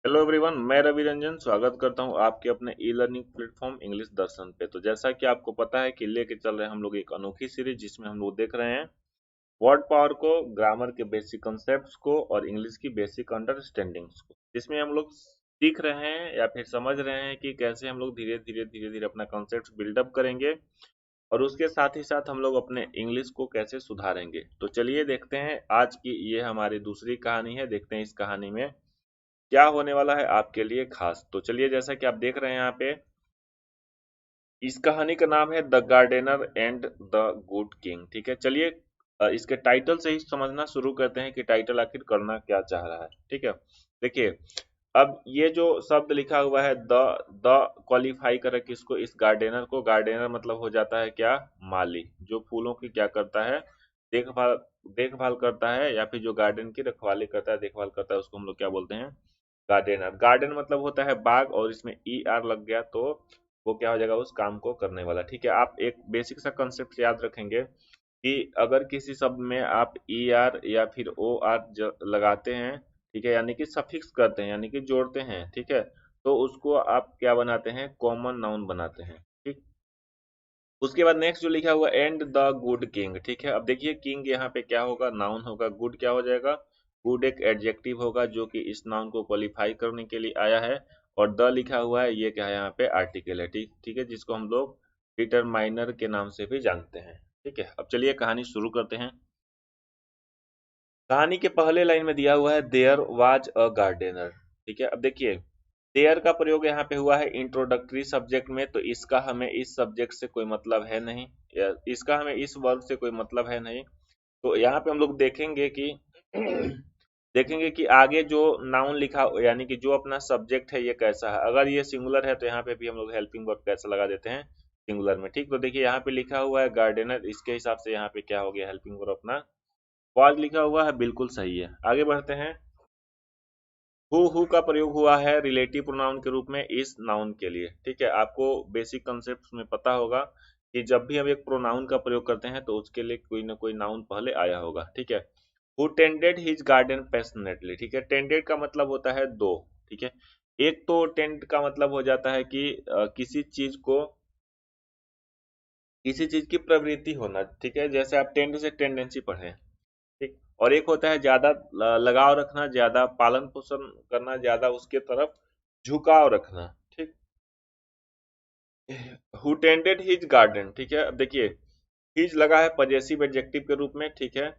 Hello everyone, मैं रवि रंजन स्वागत करता हूं आपके अपने ई लर्निंग प्लेटफॉर्म इंग्लिश दर्शन पे। तो जैसा कि आपको पता है कि लेके चल रहे हैं हम लोग एक अनोखी सीरीज जिसमें हम लोग देख रहे हैं वर्ड पावर को, ग्रामर के बेसिक कॉन्सेप्ट्स को और इंग्लिश की बेसिक अंडरस्टैंडिंग्स को, जिसमें हम लोग सीख रहे हैं या फिर समझ रहे हैं कि कैसे हम लोग धीरे धीरे अपना कॉन्सेप्ट बिल्डअप करेंगे और उसके साथ ही साथ हम लोग अपने इंग्लिश को कैसे सुधारेंगे। तो चलिए देखते हैं, आज की ये हमारी दूसरी कहानी है। देखते हैं इस कहानी में क्या होने वाला है आपके लिए खास। तो चलिए, जैसा कि आप देख रहे हैं यहाँ पे, इस कहानी का नाम है the gardener and the good king. ठीक है, चलिए इसके टाइटल से ही समझना शुरू करते हैं कि टाइटल आखिर करना क्या चाह रहा है। ठीक है, देखिए, अब ये जो शब्द लिखा हुआ है द द क्वालिफाई करे किसको? इस गार्डनर को। गार्डनर मतलब हो जाता है क्या? माली, जो फूलों की क्या करता है? देखभाल देखभाल करता है, या फिर जो गार्डन की रखवाली करता है, देखभाल करता है, उसको हम लोग क्या बोलते हैं? गार्डनर। गार्डन मतलब होता है बाग, और इसमें ई आर लग गया तो वो क्या हो जाएगा? उस काम को करने वाला। ठीक है, आप एक बेसिक सा कंसेप्ट याद रखेंगे कि अगर किसी शब्द में आप ई आर या फिर ओ आर लगाते हैं, ठीक है, यानी कि सफिक्स करते हैं, यानी कि जोड़ते हैं, ठीक है, तो उसको आप क्या बनाते हैं? कॉमन नाउन बनाते हैं। ठीक, उसके बाद नेक्स्ट जो लिखा हुआ एंड द गुड किंग। ठीक है, अब देखिए, किंग यहाँ पे क्या होगा? नाउन होगा। गुड क्या हो जाएगा? गुड एक एडजेक्टिव होगा जो कि इस नाउन को क्वालिफाई करने के लिए आया है। और द लिखा हुआ है, ये क्या है? यहाँ पे आर्टिकल है। ठीक ठीक है, जिसको हम लोग डिटरमाइनर के नाम से भी जानते हैं। ठीक है, अब चलिए कहानी शुरू करते हैं। कहानी के पहले लाइन में दिया हुआ है देयर वाज अ गार्डनर। ठीक है, अब देखिए, देयर का प्रयोग यहाँ पे हुआ है इंट्रोडक्टरी सब्जेक्ट में, तो इसका हमें इस सब्जेक्ट से कोई मतलब है नहीं, या इसका हमें इस वर्ब से कोई मतलब है नहीं। तो यहाँ पे हम लोग देखेंगे कि देखेंगे कि आगे जो नाउन लिखा, यानी कि जो अपना सब्जेक्ट है ये कैसा है। अगर ये सिंगुलर है तो यहाँ पे भी हम लोग हेल्पिंग वर्ब कैसे लगा देते हैं? सिंगुलर में। ठीक, तो देखिए यहाँ पे लिखा हुआ है गार्डनर, इसके हिसाब से यहाँ पे क्या हो गया? हेल्पिंग वर्ब अपना वाज लिखा हुआ है, बिल्कुल सही है। आगे बढ़ते हैं। हु का प्रयोग हुआ है रिलेटिव प्रोनाउन के रूप में इस नाउन के लिए। ठीक है, आपको बेसिक कंसेप्ट में पता होगा कि जब भी हम एक प्रोनाउन का प्रयोग करते हैं तो उसके लिए कोई ना कोई नाउन पहले आया होगा। ठीक है, who tended his garden passionately. ठीक है, टेंडेड का मतलब होता है दो। ठीक है, एक तो टेंड का मतलब हो जाता है कि किसी चीज की प्रवृत्ति होना। ठीक है, जैसे आप टेंड से टेंडेंसी पढ़े। ठीक, और एक होता है ज्यादा लगाव रखना, ज्यादा पालन पोषण करना, ज्यादा उसके तरफ झुकाव रखना। ठीक, हु टेंडेड हिज गार्डन। ठीक है, अब देखिए, हिज लगा है पजेसिव एडजेक्टिव के रूप में। ठीक है,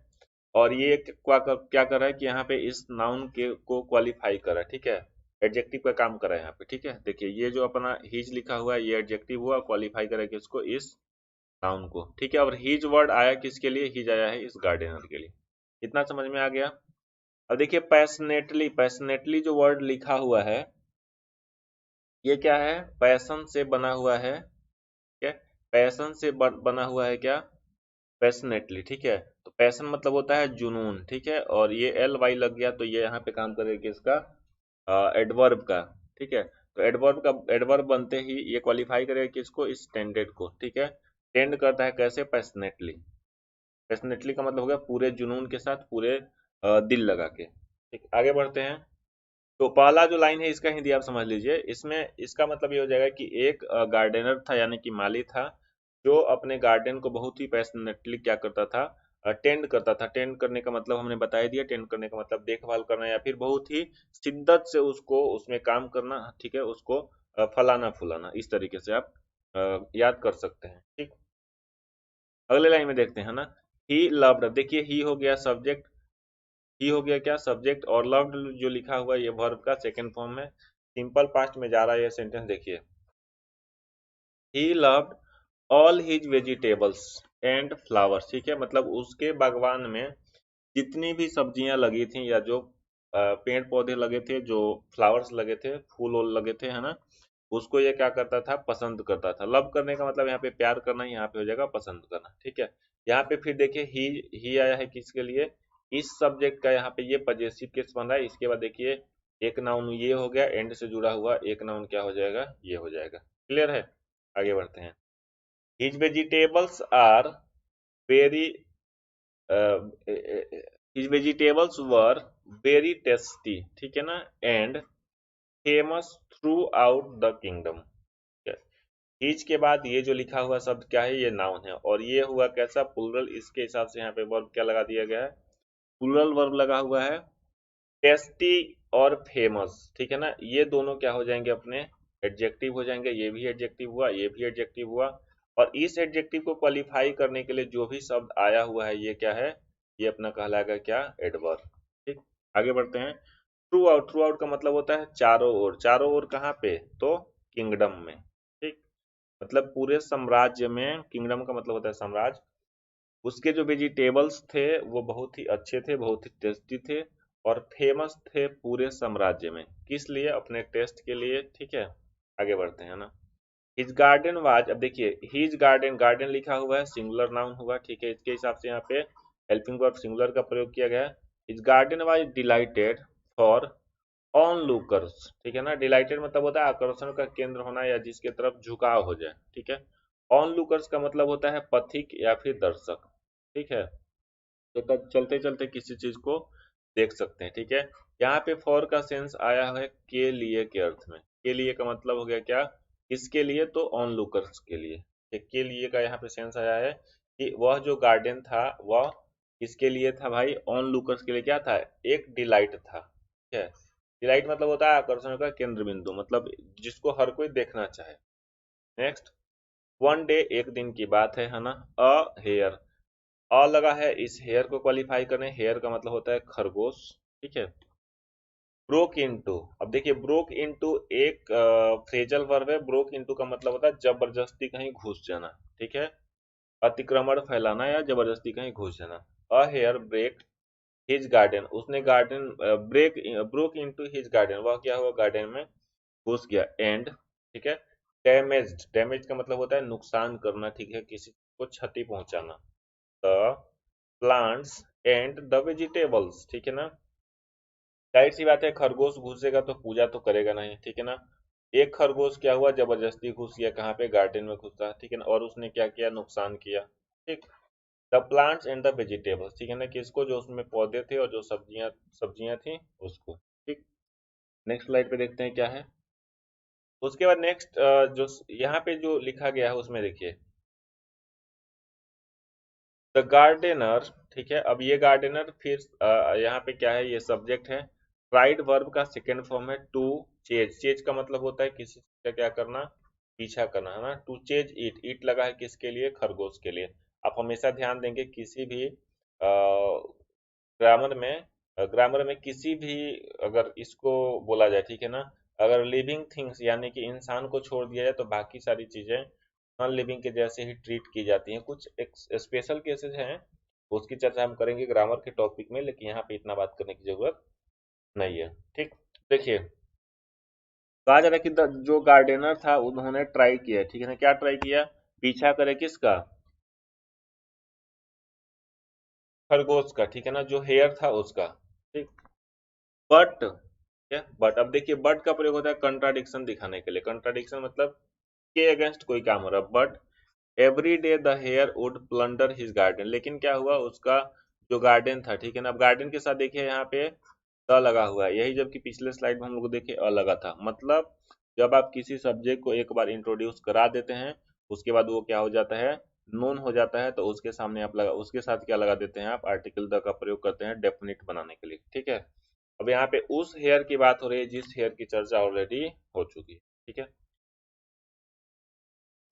और ये क्या कर रहा है कि यहाँ पे इस नाउन के को क्वालिफाई कर रहा है। ठीक है, एडजेक्टिव का काम कर रहा है यहाँ पे। ठीक है, देखिए, ये जो अपना हिज लिखा हुआ है ये एडजेक्टिव हुआ, क्वालिफाई करेगा इसको, इस नाउन को। ठीक है, और हिज वर्ड आया किसके लिए? हिज आया है इस गार्डनर के लिए। इतना समझ में आ गया? अब देखिए, पैशनेटली, पैशनेटली जो वर्ड लिखा हुआ है ये क्या है? पैशन से बना हुआ है। क्या? पैशन से बना हुआ है क्या? पैशनेटली। ठीक है, तो पैशन मतलब होता है जुनून। ठीक है, और ये एल वाई लग गया तो ये यहाँ पे काम करेगा इसका एडवर्ब का। ठीक है, तो एडवर्ब बनते ही ये क्वालिफाई करेगा किसको? इस टेंडेड को। ठीक है, टेंड करता है कैसे? पैशनेटली। पैशनेटली का मतलब हो गया पूरे जुनून के साथ, पूरे दिल लगा के। ठीक, आगे बढ़ते हैं। तो पहला जो लाइन है इसका हिंदी आप समझ लीजिए। इसमें इसका मतलब ये हो जाएगा कि एक गार्डनर था, यानी कि माली था, जो अपने गार्डन को बहुत ही पैशनेटली क्या करता था? टेंड करता था। टेंड करने का मतलब हमने बता ही दिया। टेंड करने का मतलब देखभाल करना, या फिर बहुत ही शिद्दत से उसको उसमें काम करना। ठीक है, उसको फलाना फुलाना, इस तरीके से आप याद कर सकते हैं। ठीक, अगले लाइन में देखते हैं ना। ही लव्ड, देखिए, ही हो गया सब्जेक्ट। ही हो गया क्या? सब्जेक्ट, और लव्ड जो लिखा हुआ है ये वर्ब का सेकंड फॉर्म है। सिंपल पास्ट में जा रहा है ये सेंटेंस। देखिए, he loved all his vegetables and flowers. ठीक है, मतलब उसके बागवान में जितनी भी सब्जियां लगी थी, या जो पेड़ पौधे लगे थे, जो फ्लावर्स लगे थे, फूल वूल लगे थे, है ना, उसको ये क्या करता था? पसंद करता था। लव करने का मतलब यहाँ पे प्यार करना, यहाँ पे हो जाएगा पसंद करना। ठीक है, यहाँ पे फिर देखिए, ही आया है किसके लिए? इस सब्जेक्ट का यहाँ पे ये पजेसिव केस बन रहा है। इसके बाद देखिए, एक नाउन ये हो गया, एंड से जुड़ा हुआ एक नाउन क्या हो जाएगा? ये हो जाएगा। क्लियर है? आगे बढ़ते हैं। His vegetables are very his vegetables were very tasty. ठीक है ना, and famous throughout the kingdom. His के बाद ये जो लिखा हुआ शब्द क्या है, ये नाउन है, और ये हुआ कैसा, प्लूरल। इसके हिसाब से यहाँ पे वर्ब क्या लगा दिया गया है, प्लूरल वर्ब लगा हुआ है। टेस्टी और फेमस, ठीक है ना, ये दोनों क्या हो जाएंगे अपने, एडजेक्टिव हो जाएंगे। ये भी एडजेक्टिव हुआ, ये भी एडजेक्टिव हुआ, और इस एडजेक्टिव को क्वालिफाई करने के लिए जो भी शब्द आया हुआ है ये क्या है, ये अपना कहलाएगा क्या, एडवर्ब। ठीक, आगे बढ़ते हैं। थ्रू आउट, थ्रू आउट का मतलब होता है चारों ओर। चारों ओर कहाँ पे, तो किंगडम में। ठीक, मतलब पूरे साम्राज्य में, किंगडम का मतलब होता है साम्राज्य। उसके जो वेजिटेबल्स थे वो बहुत ही अच्छे थे, बहुत ही टेस्टी थे, और फेमस थे पूरे साम्राज्य में। किस लिए, अपने टेस्ट के लिए। ठीक है, आगे बढ़ते हैं ना। हिज गार्डन वाज, अब देखिए हिज गार्डन, गार्डन लिखा हुआ है, सिंगुलर नाउन हुआ, ठीक है, इसके हिसाब से यहाँ पे हेल्पिंग वर्ब सिंगुलर का प्रयोग किया गया है। His garden was dilated for on lookers, ठीक है ना। डिलाइटेड मतलब होता है आकर्षण का केंद्र होना, या जिसके तरफ झुकाव हो जाए, ठीक है। ऑन लुकर्स का मतलब होता है पथिक या फिर दर्शक, ठीक है। तो तब चलते चलते किसी चीज को देख सकते हैं, ठीक है। यहाँ पे फॉर का सेंस आया है के लिए के अर्थ में। के लिए का मतलब हो गया क्या, किसके लिए, तो ऑन लुकर्स के लिए। के लिए का यहाँ पे सेंस आया है कि वह जो गार्डन था वह किसके लिए था भाई, ऑन लुकर्स के लिए क्या था, एक डिलाइट था, ठीक है। डिलाइट मतलब होता है आकर्षण का केंद्र बिंदु, मतलब जिसको हर कोई देखना चाहे। नेक्स्ट, वन डे, एक दिन की बात है ना। अ हेयर, अ लगा है इस हेयर को क्वालिफाई करने। हेयर का मतलब होता है खरगोश, ठीक है। ब्रोक इनटू, अब देखिए ब्रोक इनटू एक फ्रेजल वर्ब है। ब्रोक इनटू का मतलब होता है जबरदस्ती कहीं घुस जाना, ठीक है, अतिक्रमण फैलाना या जबरदस्ती कहीं घुस जाना। A hare break his garden, उसने garden break, broke into his garden, वह क्या हुआ, गार्डन में घुस गया। एंड, ठीक है, डैमेज्ड, डैमेज का मतलब होता है नुकसान करना, ठीक है, किसी को क्षति पहुंचाना। The plants and the vegetables, ठीक है ना। जाहिर सी बात है खरगोश घुसेगा तो पूजा तो करेगा नहीं, ठीक है ना। एक खरगोश क्या हुआ, जबरदस्ती घुस गया, कहाँ पे, गार्डन में घुसा, ठीक है ना, और उसने क्या किया, नुकसान किया। ठीक, the plants and the vegetables, ठीक है ना, किसको, जो उसमें पौधे थे और जो सब्जियां सब्जियां थी उसको। ठीक, नेक्स्ट स्लाइड पे देखते हैं क्या है। उसके बाद नेक्स्ट जो यहाँ पे जो लिखा गया है उसमें देखिए, द गार्डनर, ठीक है। अब ये गार्डनर फिर यहाँ पे क्या है, ये सब्जेक्ट है। ट्राइड वर्ब का सेकेंड फॉर्म है टू चेज। चेज का मतलब होता है किसी चीज का क्या करना, पीछा करना, है ना। टू चेज इट, इट लगा है किसके लिए, खरगोश के लिए। आप हमेशा ध्यान देंगे किसी भी ग्रामर में किसी भी, अगर इसको बोला जाए, ठीक है ना, अगर लिविंग थिंग्स यानी कि इंसान को छोड़ दिया जाए तो बाकी सारी चीजें नॉन लिविंग के जैसे ही ट्रीट की जाती हैं। कुछ एक स्पेशल केसेस हैं, उसकी चर्चा हम करेंगे ग्रामर के टॉपिक में, लेकिन यहाँ पे इतना बात करने की जरूरत नहीं है। ठीक, देखिए कहा जा रहा है कि जो गार्डनर था उन्होंने ट्राई किया, ठीक है ना, क्या ट्राई किया, पीछा करे किसका, खरगोश का, ठीक है ना, जो हेयर था उसका। ठीक, बट क्या, बट, अब देखिए बट का प्रयोग होता है कंट्राडिक्शन दिखाने के लिए। कंट्राडिक्शन मतलब के अगेंस्ट कोई काम हो रहा है। But every day the here would plunder his garden, लेकिन क्या हुआ, उसका जो गार्डन था, ठीक है ना। अब गार्डन के साथ देखिए यहाँ पे द लगा हुआ है, यही जबकि पिछले स्लाइड में हम लोग देखे अ लगा था। मतलब जब आप किसी सब्जेक्ट को एक बार इंट्रोड्यूस करा देते हैं, उसके बाद वो क्या हो जाता है, नोन हो जाता है, तो उसके सामने आप लगा, उसके साथ क्या लगा देते हैं, आप आर्टिकल द का प्रयोग करते हैं डेफिनिट बनाने के लिए, ठीक है। अब यहाँ पे उस हेयर की बात हो रही है जिस हेयर की चर्चा ऑलरेडी हो चुकी है, ठीक है।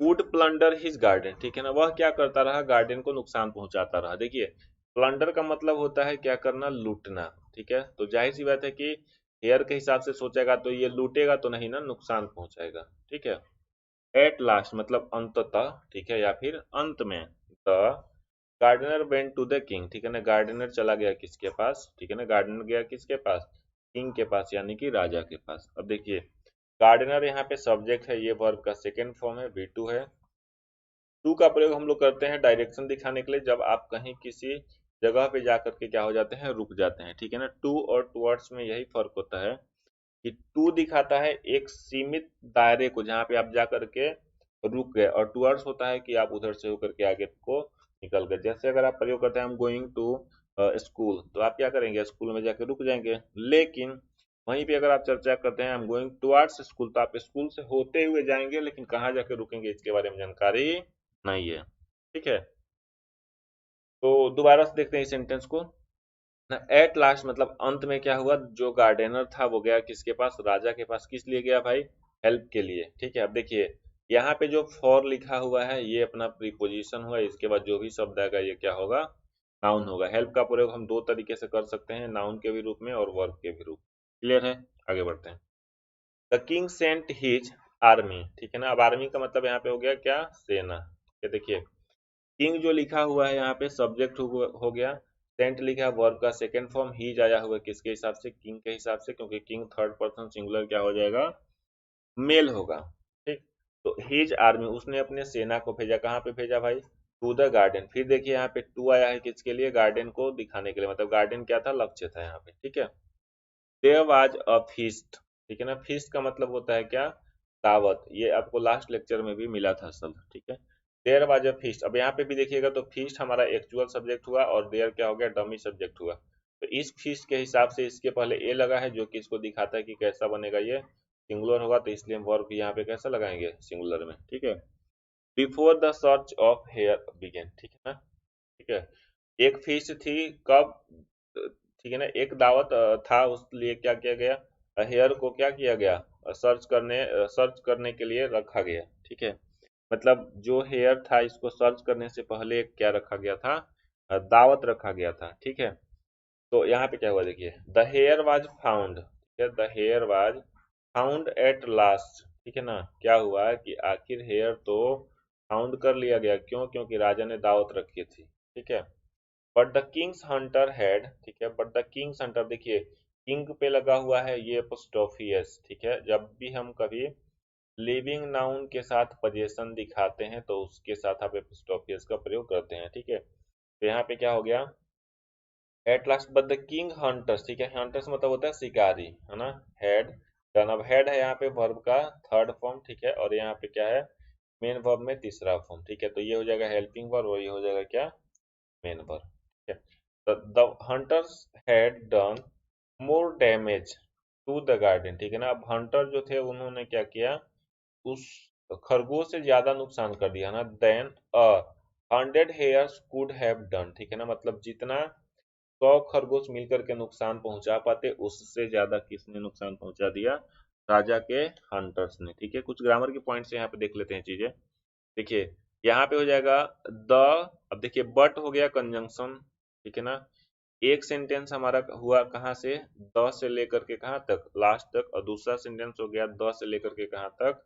वुड प्लंडर हिज गार्डन, ठीक है ना, वह क्या करता रहा, गार्डन को नुकसान पहुंचाता रहा। देखिए प्लंडर का मतलब होता है क्या करना, लूटना, ठीक है। तो जाहिर सी बात है कि हेयर के हिसाब से सोचेगा तो ये लूटेगा तो नहीं ना, नुकसान पहुंचाएगा, ठीक है। एट लास्ट मतलब अंततः, ठीक है, या फिर अंत में। The gardener went to the king, ठीक है ना, गार्डनर चला गया किसके पास, ठीक है ना, गार्डनर गया किसके पास, किंग के पास, यानी कि राजा के पास। अब देखिए गार्डनर यहाँ पे सब्जेक्ट है, ये वर्ब का सेकेंड फॉर्म है, V2 है। टू का प्रयोग हम लोग करते हैं डायरेक्शन दिखाने के लिए, जब आप कहीं किसी जगह पे जा करके क्या हो जाते हैं, रुक जाते हैं, ठीक है ना। टू और टुवर्ड्स में यही फर्क होता है कि टू दिखाता है एक सीमित दायरे को जहाँ पे आप जा करके रुक गए, और टुवर्ड्स होता है कि आप उधर से होकर के आगे को निकल गए। जैसे अगर आप प्रयोग करते हैं हम गोइंग टू स्कूल, तो आप क्या करेंगे, स्कूल में जाके रुक जाएंगे। लेकिन वहीं पे अगर आप चर्चा करते हैं I am going towards school, तो आप स्कूल से होते हुए जाएंगे, लेकिन कहाँ जाके रुकेंगे इसके बारे में जानकारी नहीं है। ठीक है, तो दोबारा से देखते हैं इस सेंटेंस को ना। एट लास्ट मतलब अंत में क्या हुआ, जो गार्डनर था वो गया किसके पास, राजा के पास। किस लिए गया भाई, हेल्प के लिए। ठीक है, अब देखिए यहाँ पे जो फॉर लिखा हुआ है ये अपना प्रीपोजिशन हुआ, इसके बाद जो भी शब्द आएगा ये क्या होगा, नाउन होगा। हेल्प का प्रयोग हम दो तरीके से कर सकते हैं, नाउन के भी रूप में और वर्ब के भी रूप में। क्लियर है, आगे बढ़ते हैं। The king sent his army, ठीक है ना। अब आर्मी का मतलब यहाँ पे हो गया क्या, सेना। ठीक है, देखिए किंग जो लिखा हुआ है यहाँ पे सब्जेक्ट हो गया, सेंट लिखा है वर्ब का सेकंड फॉर्म, हीज आया हुआ है किसके हिसाब से, किंग के हिसाब से, क्योंकि किंग थर्ड पर्सन सिंगुलर क्या हो जाएगा, मेल होगा। ठीक, तो हिज आर्मी उसने अपने सेना को भेजा, कहाँ पे भेजा भाई, टू द गार्डन। फिर देखिए यहाँ पे टू आया है किसके लिए, गार्डन को दिखाने के लिए, मतलब गार्डन क्या था, लक्ष्य था यहाँ पे। ठीक है, देयर वाज अ फीस्ट, ठीक है ना। फीस्ट का मतलब होता है क्या, दावत। ये आपको लास्ट लेक्चर में भी मिला था शब्द। ठीक है, देयर वाज अ फीस्ट। अब यहाँ पे भी देखिएगा तो फीस्ट हमारा एक्चुअल सब्जेक्ट हुआ और देयर क्या हो गया, डमी सब्जेक्ट हुआ। तो इस फीस्ट के हिसाब से इसके पहले ए लगा है, जो कि इसको दिखाता है कि कैसा बनेगा, ये सिंगुलर होगा, तो इसलिए हम वर्ब यहाँ पे कैसा लगाएंगे, सिंगुलर में। ठीक है, before the search of hare began, ठीक है ना। ठीक है, एक फीस थी कब, ठीक है ना, एक दावत था, उस लिए क्या किया गया, हेयर को क्या किया गया, सर्च करने के लिए रखा गया। ठीक है, मतलब जो हेयर था इसको सर्च करने से पहले क्या रखा गया था, दावत रखा गया था। ठीक है, तो यहाँ पे क्या हुआ देखिए, द हेयर वाज फाउंड, ठीक है, the hare was found at last. ठीक है ना, क्या हुआ कि आखिर हेयर तो फाउंड कर लिया गया, क्यों, क्योंकि राजा ने दावत रखी थी। ठीक है, but the Kings Hunter had, ठीक है, बट द किंग्स हंटर, देखिए किंग पे लगा हुआ है ये एपोस्ट्रोफियस। ठीक है, जब भी हम कभी लिविंग नाउन के साथ पोजीशन दिखाते हैं तो उसके साथ आप एपोस्ट्रोफियस का प्रयोग करते हैं। ठीक है, तो यहाँ पे क्या हो गया, at last but the king hunters, ठीक है, हंटर्स मतलब होता है शिकारी, है ना, हैड डन। अब हैड है यहाँ पे वर्ब का थर्ड फॉर्म। ठीक है, और यहाँ पे क्या है, मेन वर्ब में तीसरा फॉर्म। ठीक है, तो ये हो जाएगा हेल्पिंग वर्ब और ये हो जाएगा क्या, मेन वर्ब। ठीक है, the hunters had done more damage to the garden, ठीक है ना। अब हंटर जो थे उन्होंने क्या किया, उस खरगोश से ज्यादा नुकसान कर दिया ना, then a 100 hares could have done. ठीक है ना, मतलब जितना 100 खरगोश मिलकर के नुकसान पहुंचा पाते उससे ज्यादा किसने नुकसान पहुंचा दिया, राजा के हंटर्स ने। ठीक है, कुछ ग्रामर के पॉइंट्स यहाँ पे देख लेते हैं चीजें। देखिए यहाँ पे हो जाएगा द, अब देखिए बट हो गया कंजंक्शन। ठीक है ना, एक सेंटेंस हमारा हुआ कहाँ से, द से लेकर के कहाँ तक, लास्ट तक, और दूसरा सेंटेंस हो गया द से लेकर के कहाँ तक,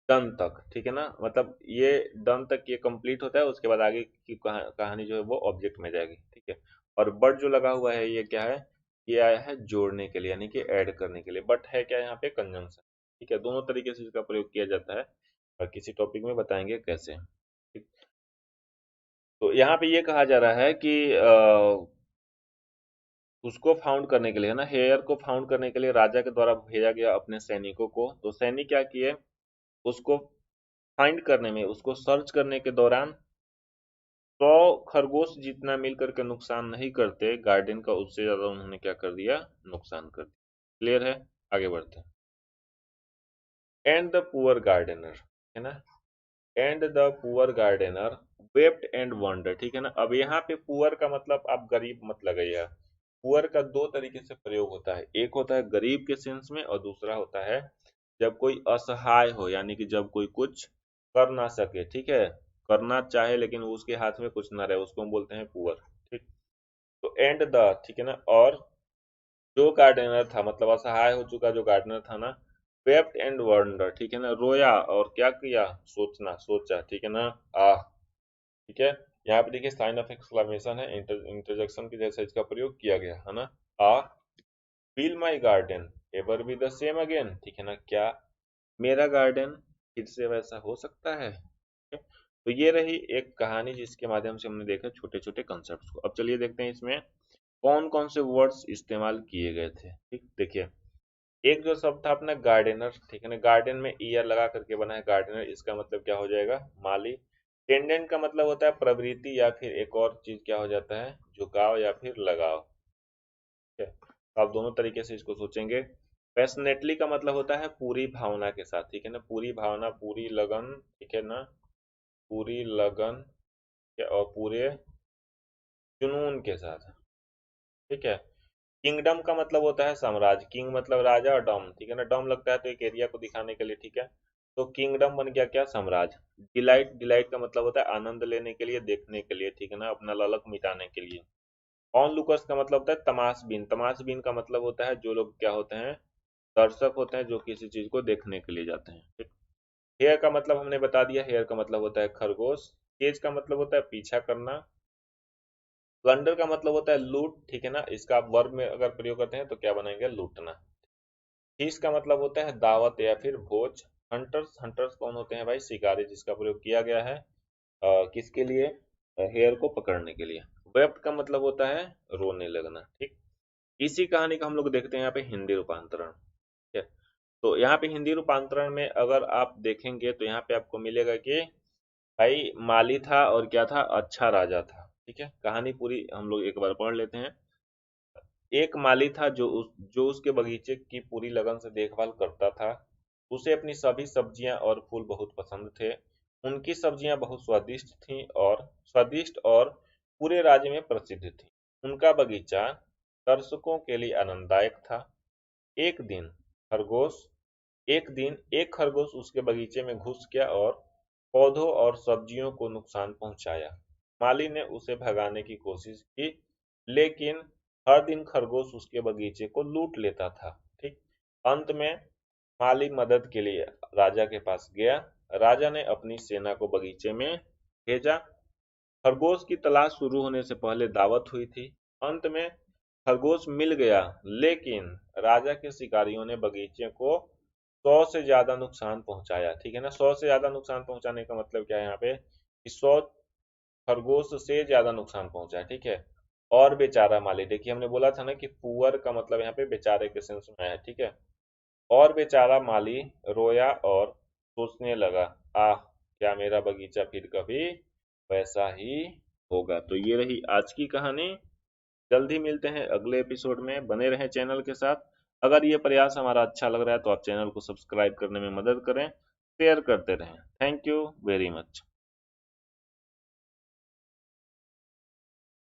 डन तक। ठीक है ना, मतलब ये डन तक ये कंप्लीट होता है, उसके बाद आगे की कहानी जो है वो ऑब्जेक्ट में जाएगी। ठीक है, और बट जो लगा हुआ है ये क्या है, ये आया है जोड़ने के लिए, यानी कि ऐड करने के लिए। बट है क्या यहाँ पे, कंजंक्शन। ठीक है, दोनों तरीके से इसका प्रयोग किया जाता है और किसी टॉपिक में बताएंगे कैसे। ठीक, तो यहाँ पे ये कहा जा रहा है कि उसको फाउंड करने के लिए, है ना, हेयर को फाउंड करने के लिए राजा के द्वारा भेजा गया अपने सैनिकों को। तो सैनिक क्या किए, उसको फाइंड करने में, उसको सर्च करने के दौरान 100 खरगोश जितना मिल करके नुकसान नहीं करते गार्डन का, उससे ज्यादा उन्होंने क्या कर दिया, नुकसान कर दिया। क्लियर है, आगे बढ़ते हैं। एंड द पुअर गार्डनर, है ना, and the poor gardener wept and wonder. ठीक है ना, अब यहाँ पे पुअर का मतलब आप गरीब मत लगाइए। पुअर का दो तरीके से प्रयोग होता है, एक होता है गरीब के सेंस में और दूसरा होता है जब कोई असहाय हो, यानी कि जब कोई कुछ कर ना सके। ठीक है, करना चाहे लेकिन उसके हाथ में कुछ ना रहे, उसको हम बोलते हैं पुअर। ठीक, तो एंड द, ठीक है ना, और जो गार्डनर था मतलब असहाय हो चुका जो गार्डनर था ना, वेप्ट एंड वंडर, ठीक है ना, रोया और क्या किया, सोचना, सोचा। ठीक है ना, आह। ठीक है, यहाँ पे देखिए साइन ऑफ एक्सक्लेमेशन है, इंटरजेक्शन की जैसे इसका प्रयोग किया गया है ना। Ah feel my garden ever be the same again, ठीक है ना, क्या मेरा गार्डन फिर से वैसा हो सकता है। ठीक है? तो ये रही एक कहानी जिसके माध्यम से हमने देखा छोटे छोटे कंसेप्ट को। अब चलिए देखते हैं इसमें कौन कौन से वर्ड्स इस्तेमाल किए गए थे। ठीक, देखिए एक जो शब्द था अपना गार्डनर, ठीक है ना, गार्डन में ईयर लगा करके बना है गार्डनर, इसका मतलब क्या हो जाएगा, माली। टेंडेंट का मतलब होता है प्रवृत्ति या फिर एक और चीज क्या हो जाता है, झुकाव या फिर लगाव। ठीक है, तो आप दोनों तरीके से इसको सोचेंगे। पैशनेटली का मतलब होता है पूरी भावना के साथ, ठीक है ना, पूरी भावना, पूरी लगन, ठीक है ना, पूरी लगन और पूरे जुनून के साथ, ठीक है। किंगडम का मतलब होता है साम्राज्य, किंग मतलब राजा और डम, ठीक है ना, डम लगता है तो एक एरिया को दिखाने के लिए, ठीक है। तो किंगडम बन गया क्या, साम्राज्य। डिलाइट, डिलाइट का मतलब होता है आनंद लेने के लिए, देखने के लिए, ठीक है ना, अपना ललक मिटाने के लिए। ऑन लुकर्स का मतलब होता है तमाशबीन, तमाशबीन का मतलब होता है जो लोग क्या होते हैं, दर्शक होते हैं जो किसी चीज को देखने के लिए जाते हैं, ठीक। हेयर का मतलब हमने बता दिया, हेयर का मतलब होता है खरगोश। केज का मतलब होता है पीछा करना। प्लंडर का मतलब होता है लूट, ठीक है ना, इसका आप वर्ब में अगर प्रयोग करते हैं तो क्या बनाएंगे, लूटना। फीस का मतलब होता है दावत या फिर भोज। हंटर्स, हंटर्स कौन होते हैं भाई, शिकारी, जिसका प्रयोग किया गया है किसके लिए, हेयर को पकड़ने के लिए। वेप्ट का मतलब होता है रोने लगना, ठीक। इसी कहानी का हम लोग देखते हैं यहाँ पे हिंदी रूपांतरण, ठीक है। तो यहाँ पे हिंदी रूपांतरण में अगर आप देखेंगे तो यहाँ पे आपको मिलेगा कि भाई माली था और क्या था, अच्छा राजा था, ठीक है। कहानी पूरी हम लोग एक बार पढ़ लेते हैं। एक माली था जो उसके बगीचे की पूरी लगन से देखभाल करता था। उसे अपनी सभी सब्जियां और फूल बहुत पसंद थे। उनकी सब्जियां बहुत स्वादिष्ट और पूरे राज्य में प्रसिद्ध थी। उनका बगीचा दर्शकों के लिए आनंददायक था। एक दिन खरगोश एक खरगोश उसके बगीचे में घुस गया और पौधों और सब्जियों को नुकसान पहुंचाया। माली ने उसे भगाने की कोशिश की, लेकिन हर दिन खरगोश उसके बगीचे को लूट लेता था, ठीक। अंत में माली मदद के लिए राजा के पास गया। राजा ने अपनी सेना को बगीचे में भेजा। खरगोश की तलाश शुरू होने से पहले दावत हुई थी। अंत में खरगोश मिल गया, लेकिन राजा के शिकारियों ने बगीचे को 100 से ज्यादा नुकसान पहुंचाया, ठीक है ना। 100 से ज्यादा नुकसान पहुंचाने का मतलब क्या है यहाँ पे, कि 100 खरगोश से ज्यादा नुकसान पहुंचा है, ठीक है। और बेचारा माली, देखिए हमने बोला था ना कि पुअर का मतलब यहाँ पे बेचारे के सेंस में है, ठीक है। और बेचारा माली रोया और सोचने लगा, आह, क्या मेरा बगीचा फिर कभी वैसा ही होगा। तो ये रही आज की कहानी। जल्द ही मिलते हैं अगले एपिसोड में, बने रहें चैनल के साथ। अगर ये प्रयास हमारा अच्छा लग रहा है तो आप चैनल को सब्सक्राइब करने में मदद करें, शेयर करते रहें। Thank you very much.